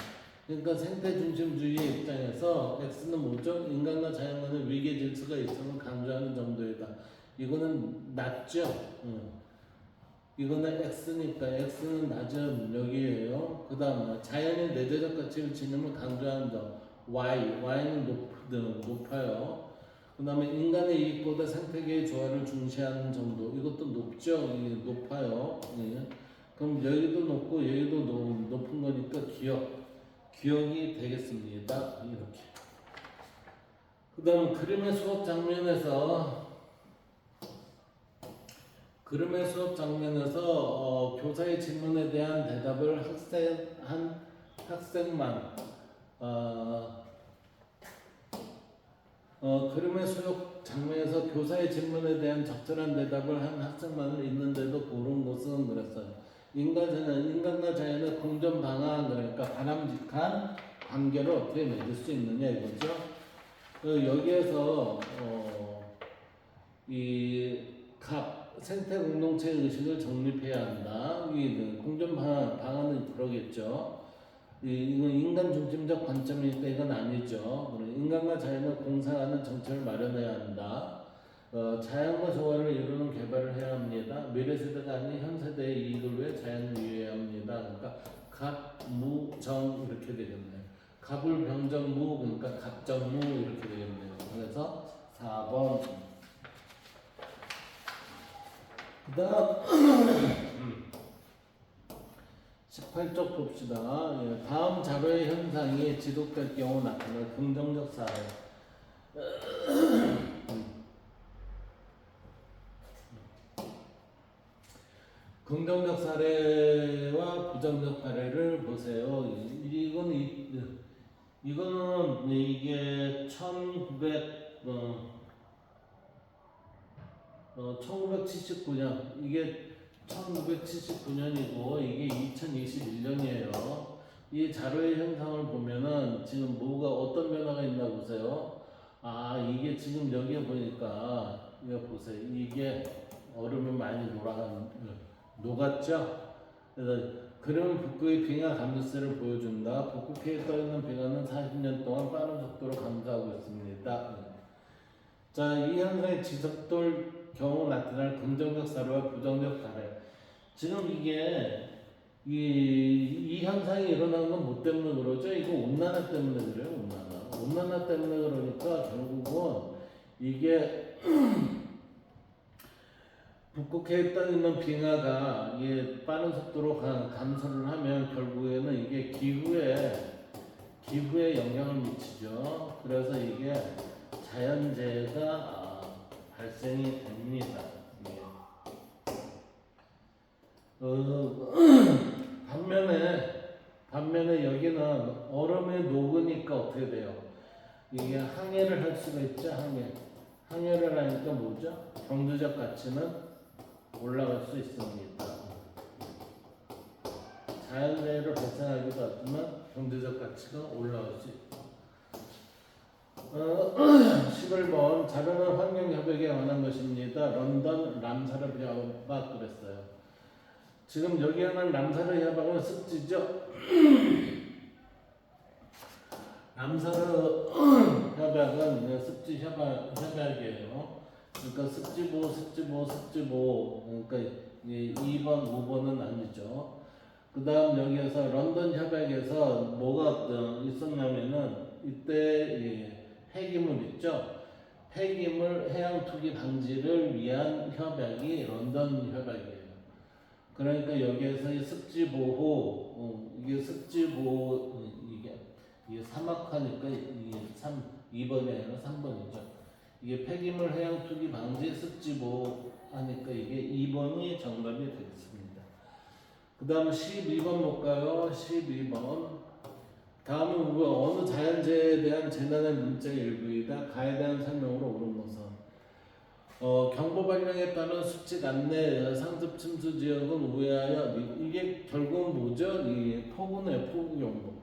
그러니까 생태중심주의의 입장에서 X는 뭐죠? 인간과 자연과는 위계 질서가 있음을 강조하는 정도이다. 이거는 낮죠. 이거는 x니까 x는 낮은 여기에요. 그 다음 자연의 내재적 가치를 지니면 강조하는 점 y는 높아요. 그 다음에 인간의 이익보다 생태계의 조화를 중시하는 정도 이것도 높죠. 이게 높아요. 예. 그럼 여기도 높고 여기도 높은 거니까 기억이 되겠습니다. 이렇게. 그 다음 그림의 수업 장면에서 교사의 질문에 대한 대답을 학생만 그림의 수업 장면에서 교사의 질문에 대한 적절한 대답을 한 학생만을 있는데도 고른 것은 그랬어요. 인간과 자연의 공존 방안 그러니까 바람직한 관계를 어떻게 맺을 수 있느냐 이거죠. 여기에서 이 생태 공동체 의식을 정립해야 한다. 이 공존 방안은 그러겠죠. 이건 인간 중심적 관점이니까 이건 아니죠. 인간과 자연을 공생하는 정책을 마련해야 한다. 자연과 조화를 이루는 개발을 해야 합니다. 미래 세대가 아닌 현 세대의 이익을 위해 자연을 위해야 합니다. 그러니까 갑, 무, 정 이렇게 되겠네요. 갑을 병정 무 그러니까 갑정무 이렇게 되겠네요. 그래서 4번. 그다음 18쪽 봅시다. 예, 다음 자료의 현상이 지속될 경우 나타날 긍정적 사례. 긍정적 사례와 부정적 사례를 보세요. 이거는 이게 1979년 이게 1979년이고 이게 2021년이에요. 이 자료의 현상을 보면은 지금 뭐가 어떤 변화가 있나 보세요. 이게 지금 여기에 보니까 이거 보세요. 이게 얼음이 많이 녹았죠. 그래서 그러면 북극의 빙하 감소세를 보여준다. 북극해에 떠있는 빙하는 40년 동안 빠른 속도로 감소하고 있습니다. 자, 이 현상이 지속될 경우 나타날 긍정적 사례와 부정적 사례. 지금 이 현상이 일어나는 건 뭐 때문에 그러죠? 이거 온난화 때문에 그래요. 온난화 때문에 그러니까 결국은 이게 북극해에 떠 있는 빙하가 이게 빠른 속도로 감소를 하면 결국에는 이게 기후에 영향을 미치죠. 그래서 이게 자연재해가 발생이 됩니다. 예. 반면에 여기는 얼음이 녹으니까 어떻게 돼요? 이게 항해를 할 수가 있죠. 항해를 하니까 뭐죠? 경제적 가치는 올라갈 수 있습니다. 자연재해를 발생하기도 하지만 경제적 가치가 올라갈 수 있다. 11번 자료는 환경협약에 관한 것입니다. 런던 람사르 협약 그랬어요. 지금 여기에는 람사르 협약은 습지죠. 람사르 협약은 습지 협약이에요. 그러니까 습지보 그러니까 2번, 5번은 아니죠. 그 다음 여기에서 런던 협약에서 뭐가 있었냐면은 이때 폐기물 있죠. 폐기물 해양 투기 방지를 위한 협약이 런던 협약이에요. 그러니까 여기에서 이 습지 보호, 이게 습지 보호 이게 사막화니까 이게 2번이 아니라 3번이죠. 이게 폐기물 해양 투기 방지 습지 보호 하니까 이게 2번이 정답이 되겠습니다. 그 다음 12번 볼까요? 12번. 다음은 어느 자연재해에 대한 재난의 문자 일부이다. 가에 대한 설명으로 옳은 것은 경보 발령에 따른 수칙 안내 상습 침수 지역은 우회하여 이게 결국은 뭐죠? 이 폭우네요. 폭우 경보.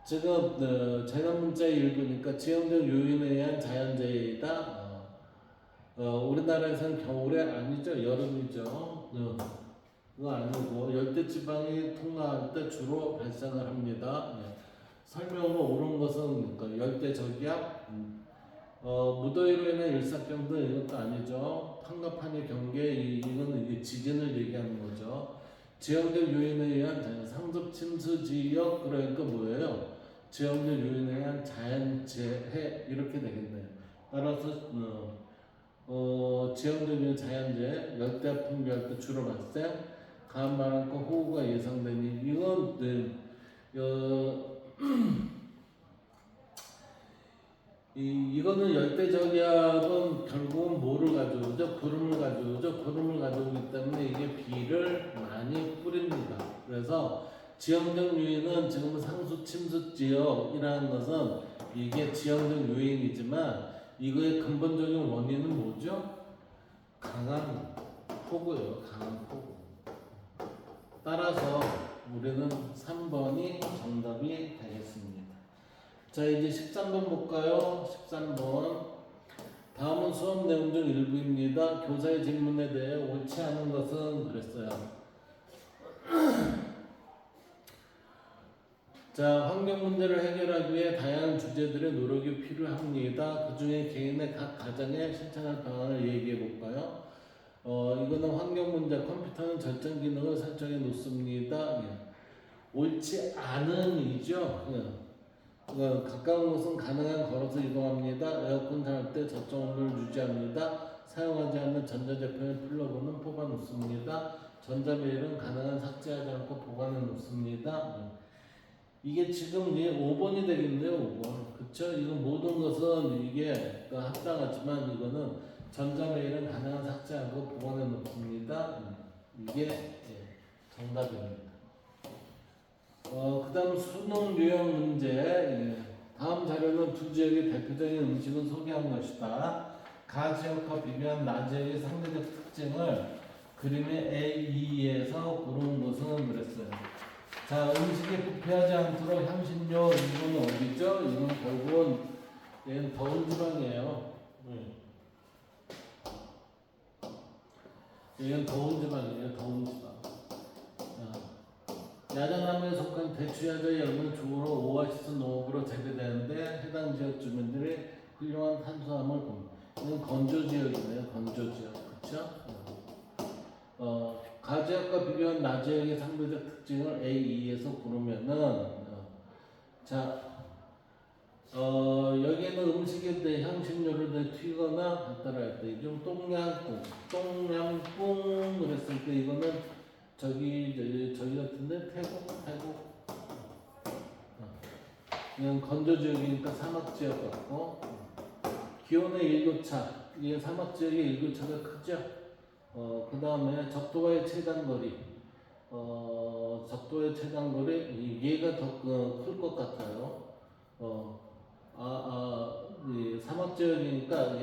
지금 재난 문자 일부니까 지형적 요인에 의한 자연재해이다. 우리나라에서는 겨울에 아니죠. 여름이죠. 그거 아니고 열대지방이 통과할 때 주로 발생을 합니다. 설명으로 옳은 것은 그러니까 열대저기압, 무더위로 인한 일사병도 이것도 아니죠. 한가판의 경계 이거는 이게 지진을 얘기하는 거죠. 지형적 요인에 의한 상습 침수 지역 그러니까 뭐예요? 지형적 요인에 의한 자연재해 이렇게 되겠네요. 따라서 지형적 요인 자연재해 열대 풍별도 주로 발생 강한 바람과 호우가 예상되니 이건 이거는 열대저기압은 결국은 뭐를 가져오죠? 구름을 가져오죠. 구름을 가져오기 때문에 이게 비를 많이 뿌립니다. 그래서 지형적 요인은 지금 상수 침수 지역이라는 것은 이게 지형적 요인이지만 이거의 근본적인 원인은 뭐죠? 강한 폭우예요. 강한 폭우. 따라서 우리는 3번이 정답이 되겠습니다. 자, 이제 13번 볼까요? 13번. 다음은 수업 내용 중 일부입니다. 교사의 질문에 대해 옳지 않은 것은 그랬어요. 자, 환경 문제를 해결하기 위해 다양한 주제들의 노력이 필요합니다. 그 중에 개인의 각 가정에 실천할 방안을 얘기해 볼까요? 이거는 환경 문제, 컴퓨터는 절전 기능을 설정해 놓습니다. 예. 옳지 않은이죠. 예. 가까운 곳은 가능한 걸어서 이동합니다. 에어컨 살 때 적정 온도를 유지합니다. 사용하지 않는 전자제품을 필러보는 뽑아 놓습니다. 전자메일은 가능한 삭제하지 않고 보관해 놓습니다. 이게 지금 이제 5번이 되겠네요. 5번. 그쵸? 이건 모든 것은 이게 합당하지만 이거는 전자메일은 가능한 삭제하고 보관해 놓습니다. 이게 정답입니다. 그 다음 수능 유형 문제. 다음 자료는 두 지역의 대표적인 음식을 소개한 것이다. 가 지역과 비교한 나 지역의 상대적 특징을 그림의 A2에서 고른 것은 그랬어요. 자, 음식이 부패하지 않도록 향신료 이건 어디죠? 이건 결국은 얘는 더운 지방이에요. 얘는 더운 지방이에요. 더운 지방. 야자나무에 속한 대추야자의 열매는 주로 오아시스 농업으로 재배되는데 해당 지역 주민들이 훌륭한 탄수화물 봅니다. 이건 건조 지역이네요. 건조 지역. 그쵸? 가 지역과 비교한 나 지역의 상대적 특징을 A2에서 고르면은 여기에는 음식에 대해 향신료를 튀거나 갖다라 할때 좀 똥냥꿍 그랬을 때 이거는 저기 같은데 태국 이건 건조 지역이니까 사막 지역 같고 기온의 일교차 이게 사막 지역의 일교차가 크죠. 그 다음에 적도와의 최단거리 적도의 최단거리 얘가 더 클 것 같아요. 이 사막 지역이니까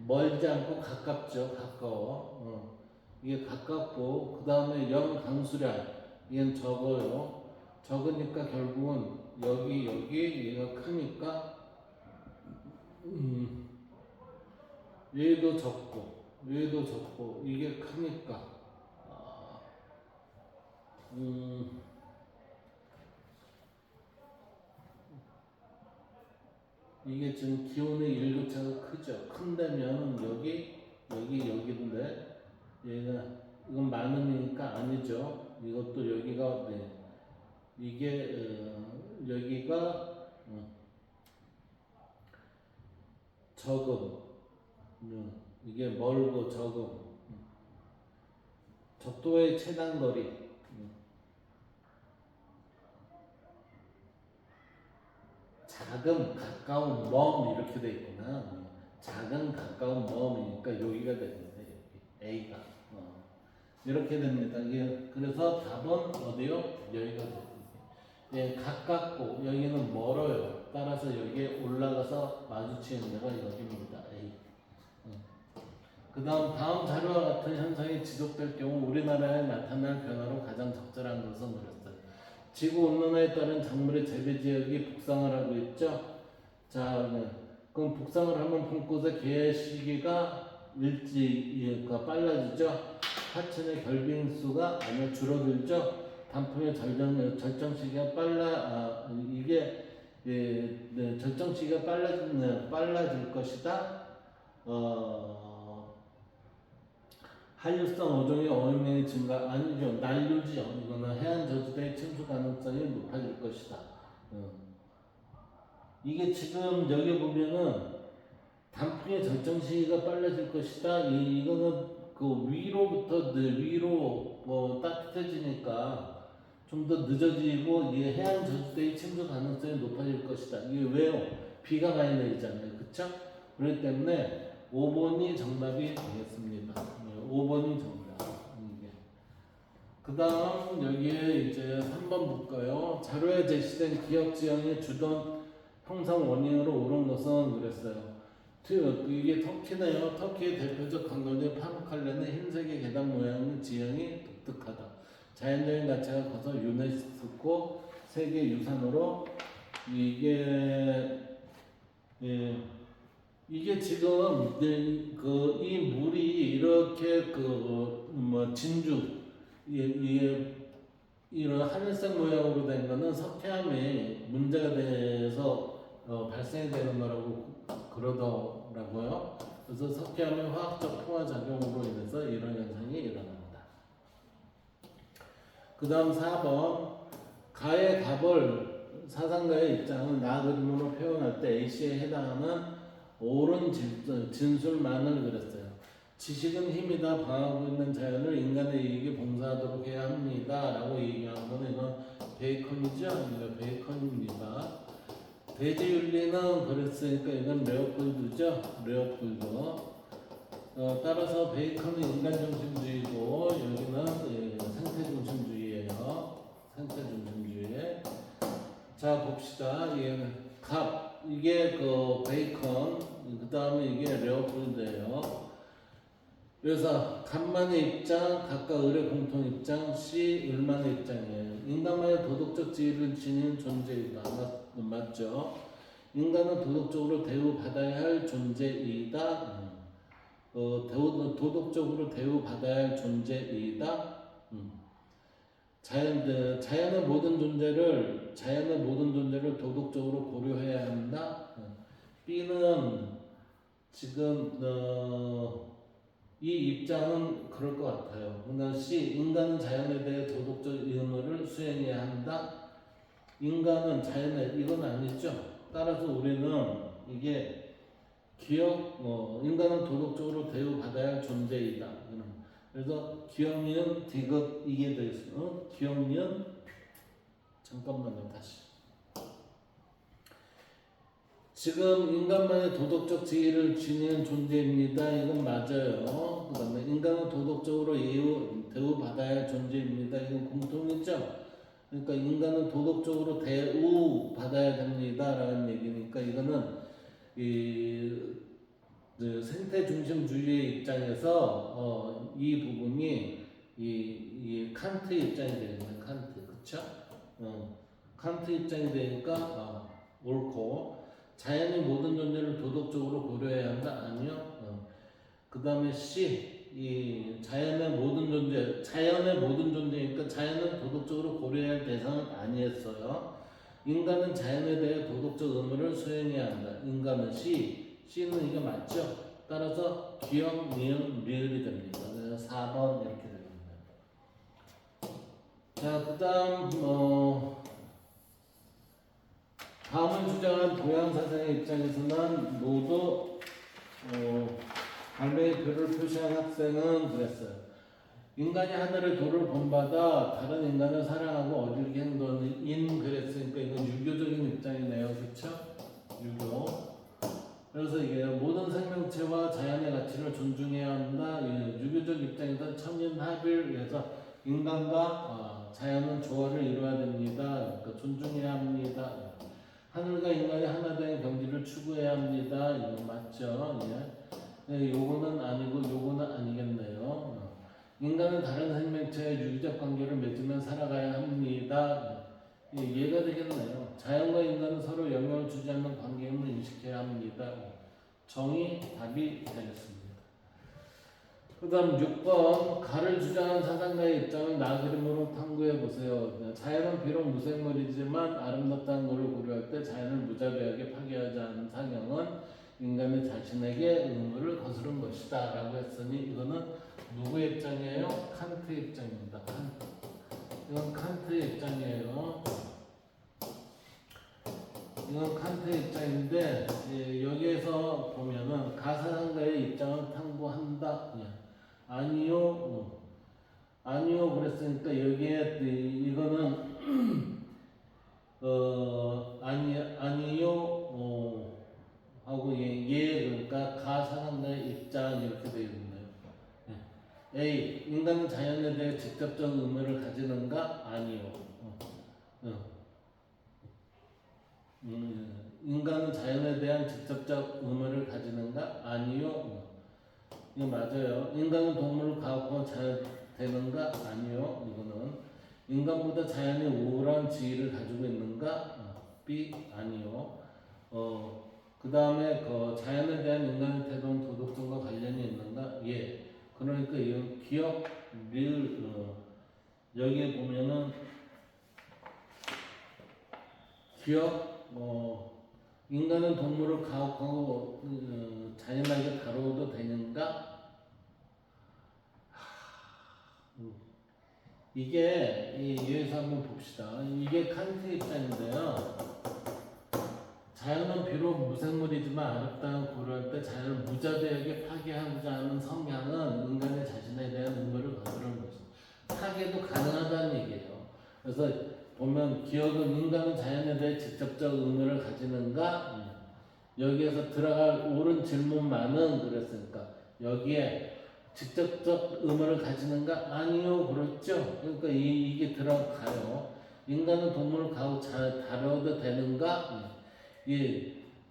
멀지 않고 가깝죠. 가까워. 이게 가깝고 그 다음에 영 강수량 이건 적어요. 적으니까 결국은 여기 얘가 크니까 얘도 적고 이게 크니까 이게 지금 기온의 일교차가 크죠. 큰데면 여기인데 얘가 이건 많으니까 아니죠. 이것도 여기가 이게 여기가 적음 이게 멀고 적음 적도의 최단거리 작음 가까운 먼 이렇게 돼 있구나. 작은 가까운 먼이니까 여기가 되는데 A가 이렇게 됩니다. 그래서 답은 어디요? 여기가 됩니다. 가깝고 여기는 멀어요. 따라서 여기에 올라가서 마주치는 데가 여기입니다. A. 그 다음 자료와 같은 현상이 지속될 경우 우리나라에 나타날 변화로 가장 적절한 것은 그랬어요. 지구 온난화에 따른 작물의 재배 지역이 북상을 하고 있죠. 자, 그럼 북상을 하면 봄꽃의 개화 시기가 빨라지죠. 하천의 결빙수가 줄어들죠. 단풍의 절정 시기가 이게 네, 절정 시기가 빨라질 것이다. 한류성 어종의 어획량이 증가 아니죠. 난류죠. 이거는 해안 저지대의 침수 가능성이 높아질 것이다. 이게 지금 여기 보면은 단풍의 절정 시기가 빨라질 것이다. 이거는 그 위로 따뜻해지니까 좀 더 늦어지고 이 해안 저지대의 침수 가능성이 높아질 것이다. 이게 왜요? 비가 많이 내리잖아요. 그쵸? 그렇기 때문에 5번이 정답이 되겠습니다. 5번이 정답. 그 다음 여기에 이제 3번 볼까요? 자료에 제시된 기억 지형의 주던 형성 원인으로 옳은 것은 그랬어요. 이게 터키네요. 터키의 대표적 관광지 파무칼레는 흰색의 계단 모양의 지형이 독특하다. 자연적인 가치가 커서 유네스코 세계 유산으로 이게 지금 이 물이 이렇게 진주 이런 하늘색 모양으로 된 거는 석회암이 문제가 돼서 발생이 되는 거라고 그러더라고요. 그래서 석회암의 화학적 풍화 작용으로 인해서 이런 현상이 일어납니다. 그 다음 4번 가의 답을 사상가의 입장을 나 그림으로 표현할 때 A씨에 해당하는 옳은 진술만을 그렸어요. 지식은 힘이다. 방하고 있는 자연을 인간의 이익에 봉사하도록 해야 합니다. 라고 얘기하는 거는 이건 베이컨이죠? 베이컨입니다. 대지윤리는 그랬으니까 이건 레오폴드죠? 레오폴드. 따라서 베이컨은 인간중심주의고 여기는 생태중심주의예요. 생태중심주의. 자 봅시다. 이게 베이컨, 그 다음에 이게 레오폴드예요. 그래서 간만의 입장, 각각 을의 공통 입장, C 을만의 입장이에요. 인간만의 도덕적 지위를 지닌 존재이다. 맞죠? 인간은 도덕적으로 대우받아야 할 존재이다. 도덕적으로 대우받아야 할 존재이다. 자연의 모든 존재를 도덕적으로 고려해야 한다. B는 지금 이 입장은 그럴 것 같아요. 그러나 C 인간은 자연에 대해 도덕적 의무를 수행해야 한다. 인간은 이건 아니죠. 따라서 우리는 이게 인간은 도덕적으로 대우받아야 할 존재이다. 그래서 기억니은 디귿 이게 되겠어요. 기억니은 잠깐만요. 다시. 지금 인간만의 도덕적 지위를 지니는 존재입니다. 이건 맞아요. 그 다음에 인간은 도덕적으로 대우받아야 할 존재입니다. 이건 공통이죠. 그러니까 인간은 도덕적으로 대우받아야 됩니다. 라는 얘기니까 이거는 생태중심주의의 입장에서 이 부분이 이 칸트 입장이 되겠네요. 칸트. 그쵸? 칸트 입장이 되니까 옳고 자연의 모든 존재를 도덕적으로 고려해야 한다? 아니요. 그 다음에 C 자연의 모든 존재니까 자연은 도덕적으로 고려해야 할 대상은 아니었어요. 인간은 자연에 대해 도덕적 의무를 수행해야 한다. 인간은 C는 이게 맞죠? 따라서 기억, 니은, 리을이 됩니다. 그래서 4번 이렇게 됩니다. 자, 그 다음 다음을 주장한 동양사상의 입장에서는 모두 갈매기 표를 표시한 학생은 그랬어요. 인간이 하늘의 도를 본받아 다른 인간을 사랑하고 어질게 행동인 그랬으니까 이건 유교적인 입장이네요. 그쵸? 유교. 그래서 이게 모든 생명체와 자연의 가치를 존중해야 한다. 유교적 입장에서 천인합일에서 인간과 자연은 조화를 이루어야 됩니다. 그러니까 존중해야 합니다. 하늘과 인간이 하나 된 경지를 추구해야 합니다. 이거 맞죠? 예. 요거는 아니고 요거는 아니겠네요. 인간은 다른 생명체의 유기적 관계를 맺으며 살아가야 합니다. 이해가 되겠네요. 자연과 인간은 서로 영향을 주지 않는 관계임을 인식해야 합니다. 정의 답이 되겠습니다. 그다음 6번 가를 주장한 사상가의 입장을 나그림으로 탐구해 보세요. 자연은 비록 무생물이지만 아름답다는 것을 고려할 때 자연을 무자비하게 파괴하지 않은 상형은 인간의 자신에게 의무를 거스른 것이다라고 했으니 이거는 누구의 입장이에요? 칸트의 입장입니다. 이건 칸트의 입장이에요. 이건 칸트의 입장인데 여기에서 보면은 가사상가의 입장을 탐구한다. 아니요, 아니요 그랬으니까 여기에 이거는 아니요 하고 그러니까 가사상가의 입장 이렇게 되어 있네요. A 인간은 자연에 대해 직접적 의무를 가지는가? 아니요. 인간은 자연에 대한 직접적 의무를 가지는가? 아니요. 이거 맞아요. 인간은 동물을 가혹하고 되는가? 아니요. 이거는 인간보다 자연이 우월한 지위를 가지고 있는가? B 아니요. 그 다음에 그 자연에 대한 인간의 태도는 도덕성과 관련이 있는가? 예. 그러니까 이건 기억 여기에 보면은 기억 인간은 동물을 가혹하고 잔인하게 다루어도 되는가? 이게 여기서 한번 봅시다. 이게 칸트 입장인데요. 자연은 비록 무생물이지만 아름다운 고려할 때 자연을 무자비하게 파괴하고자 하는 성향은 인간의 자신에 대한 의무를 거스르는 것입니다. 파괴도 가능하다는 얘기예요. 그래서 보면 기억은 인간은 자연에 대해 직접적 의무를 가지는가? 여기에서 들어갈 옳은 질문만은 그랬으니까 여기에 직접적 의무를 가지는가? 아니요 그렇죠. 그러니까 이게 들어가요. 인간은 동물을 가고 다뤄도 되는가?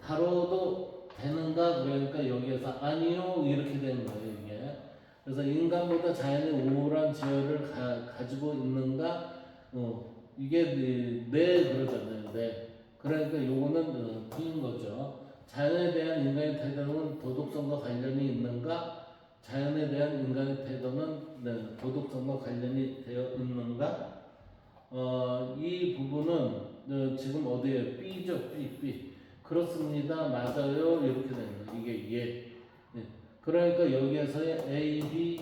다뤄도 되는가? 그러니까 여기에서 아니요 이렇게 되는 거예요 이게. 그래서 인간보다 자연의 우월한 지혜를 가지고 있는가? 이게 네 그러잖아요. 네. 그러니까 요거는 틀린 거죠. 자연에 대한 인간의 태도는 도덕성과 관련이 있는가? 자연에 대한 인간의 태도는 도덕성과 관련이 되어 있는가? 이 부분은 지금 어디에 B죠? B. 그렇습니다. 맞아요. 이렇게 되는 거예요. 이게 예. 네. 그러니까 여기에서의 A, B,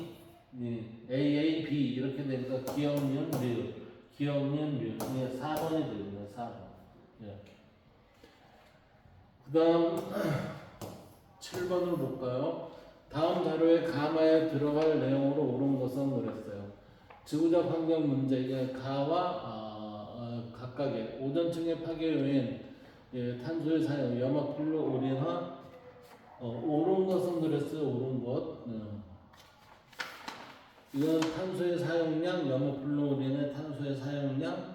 A, 이렇게 되니까 기억면 류. 기억면 류. 4번이 되겠네요. 4번. 예. 그 다음 7번을 볼까요? 다음 자료에 가마에 들어갈 내용으로 옳은 것은 그랬어요. 지구적 환경 문제, 가와 각각의 오존층의 파괴 요인, 탄소의 사용, 염화플루오린화, 옳은 것은 그랬어요. 옳은 것. 이건 탄소의 사용량, 염화플루오린의 탄소의 사용량,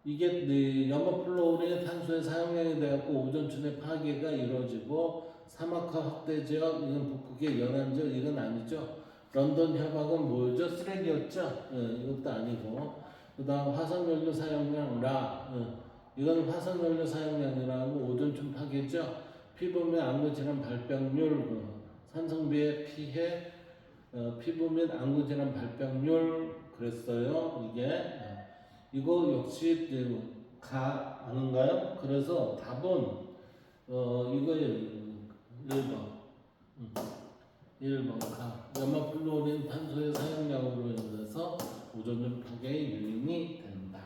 이게 염화플루오린의 탄소의 사용량이 되었고 오존층의 파괴가 이루어지고 사막화 확대 지역, 이건 북극의 연안 지역, 이건 아니죠. 런던 협약은 뭐였죠? 쓰레기였죠. 이것도 아니고. 그 다음 화석연료 사용량 이건 화석연료 사용량이라고 오존층 파괴죠. 피부 및 안구 질환 발병률, 산성비의 피해, 피부 및 안구 질환 발병률 그랬어요. 이거 역시 아는가요? 그래서 답은 이거예요. 1번 가. 염화플루오린 탄소의 사용량으로 인해서 오존층 파괴의 요인이 된다.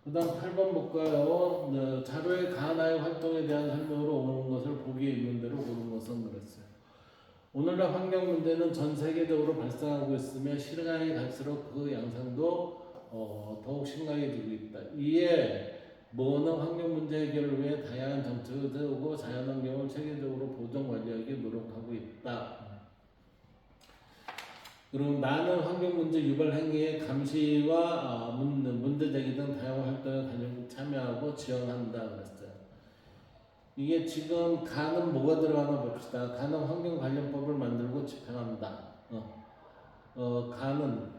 그 다음 8번 볼까요? 자료의 가나의 활동에 대한 설명으로 오는 것을 보기에 있는 대로 고른 것은 그랬어요. 오늘날 환경 문제는 전 세계적으로 발생하고 있으며 시간이 갈수록 그 양상도 더욱 심각해지고 있다. 이에 뭐는 환경 문제 해결을 위해 다양한 정책을 세우고 자연환경을 체계적으로 보존 관리하기 노력하고 있다. 그리고 나는 환경 문제 유발 행위의 감시와 문제 제기 등 다양한 활동에 참여하고 지원한다 그랬어요. 이게 지금 가는 뭐가 들어가나 봅시다. 가는 환경 관련법을 만들고 집행한다. 가는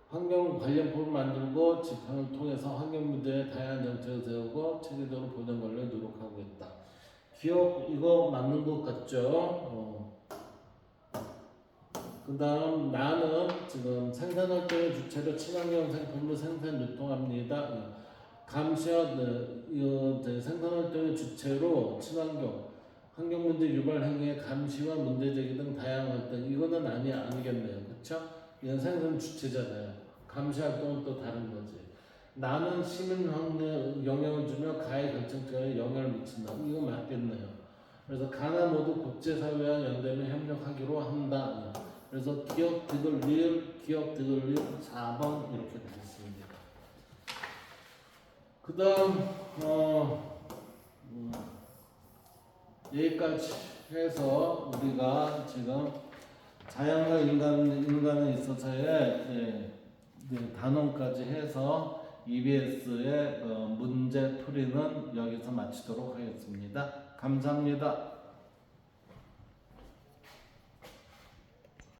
환경 관련법을 만들고 집행을 통해서 환경 문제에 다양한 정책을 세우고 체계적으로 보존 관리에 노력하고 있다. 기억 이거 맞는 것 같죠? 그 다음 나는 지금 생산활동의 주체로 친환경 상품을 생산 유통합니다. 감시와 생산활동의 주체로 친환경 환경문제 유발 행위의 감시와 문제제기 등 다양한 활동 이거는 아니겠네요. 그렇죠? 이건 생산 주체잖아요. 감시 활동은 또 다른 거지. 나는 시민 확률 영향을 주며 가해 결정권에 영향을 미친다. 이거 맞겠네요. 그래서 가나 모두 국제사회와 연대며 협력하기로 한다. 그래서 기억 디귿 기억 디귿 4번 이렇게 되겠습니다. 그 다음 여기까지 해서 우리가 지금 자연과 인간에 있어서의 단원까지 해서 EBS의 문제 풀이는 여기서 마치도록 하겠습니다. 감사합니다.